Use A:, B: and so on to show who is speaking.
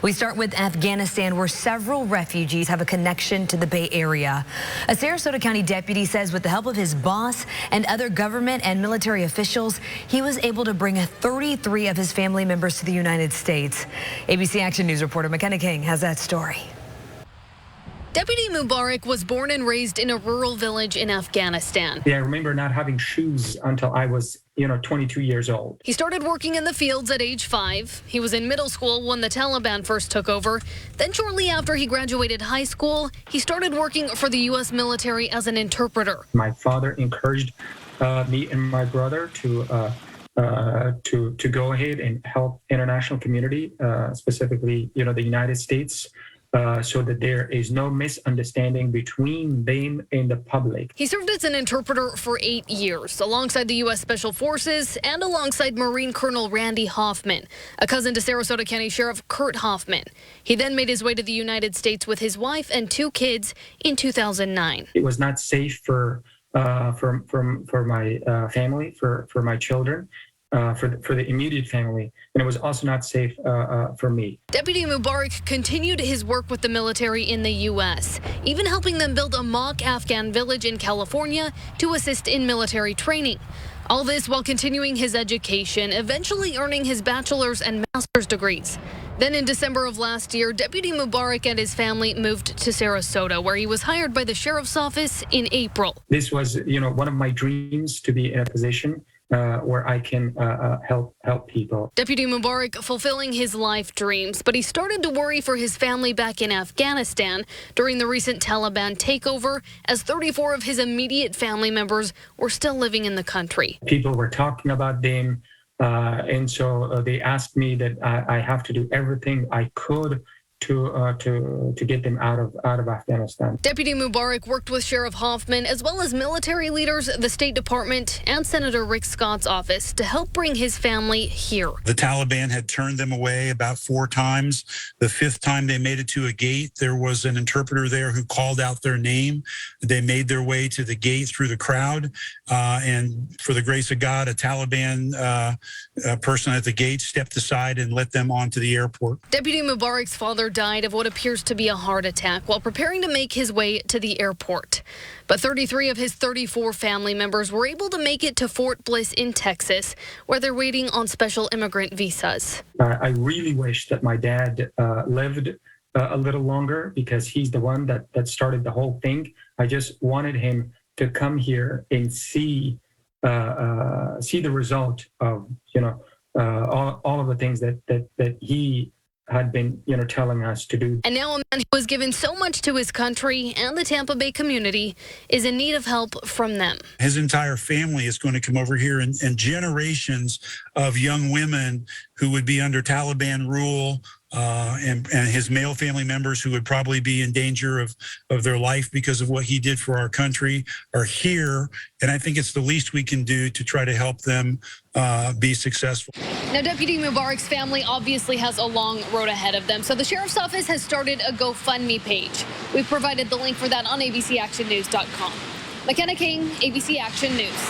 A: We start with Afghanistan, where several refugees have a connection to the Bay Area. A Sarasota County deputy says with the help of his boss and other government and military officials, he was able to bring 33 of his family members to the United States. ABC Action News reporter McKenna King has that story.
B: Deputy Mubarak was born and raised in a rural village in Afghanistan.
C: Yeah, I remember not having shoes until I was, 22 years old.
B: He started working in the fields at age 5. He was in middle school when the Taliban first took over. Then shortly after he graduated high school, he started working for the U.S. military as an interpreter.
C: My father encouraged me and my brother to go ahead and help international community, specifically, the United States, so that there is no misunderstanding between them and the public.
B: He served as an interpreter for 8 years, alongside the U.S. Special Forces and alongside Marine Colonel Randy Hoffman, a cousin to Sarasota County Sheriff Kurt Hoffman. He then made his way to the United States with his wife and 2 kids in 2009.
C: It was not safe for my family, for my children. For the immediate family, and it was also not safe for me.
B: Deputy Mubarak continued his work with the military in the U.S., even helping them build a mock Afghan village in California to assist in military training. All this while continuing his education, eventually earning his bachelor's and master's degrees. Then in December of last year, Deputy Mubarak and his family moved to Sarasota, where he was hired by the sheriff's office in April.
C: This was, one of my dreams, to be in a position where I can help people.
B: Deputy Mubarak fulfilling his life dreams, but he started to worry for his family back in Afghanistan during the recent Taliban takeover, as 34 of his immediate family members were still living in the country.
C: People were talking about them, and so they asked me that I have to do everything I could to get them out of Afghanistan.
B: Deputy Mubarak worked with Sheriff Hoffman as well as military leaders, the State Department, and Senator Rick Scott's office to help bring his family here.
D: The Taliban had turned them away about 4 times. The 5th time they made it to a gate, there was an interpreter there who called out their name. They made their way to the gate through the crowd, and for the grace of God, a Taliban person at the gate stepped aside and let them onto the airport.
B: Deputy Mubarak's father died of what appears to be a heart attack while preparing to make his way to the airport. But 33 of his 34 family members were able to make it to Fort Bliss in Texas, where they're waiting on special immigrant visas.
C: I really wish that my dad lived a little longer, because he's the one that started the whole thing. I just wanted him to come here and see the result of all of the things that he had been telling us to do.
B: And now a man who has given so much to his country and the Tampa Bay community is in need of help from them.
D: His entire family is going to come over here, and generations of young women who would be under Taliban rule, and his male family members who would probably be in danger of their life because of what he did for our country are here. And I think it's the least we can do to try to help them be successful.
B: Now, Deputy Mubarak's family obviously has a long road ahead of them, so the Sheriff's Office has started a GoFundMe page. We've provided the link for that on abcactionnews.com. McKenna King, ABC Action News.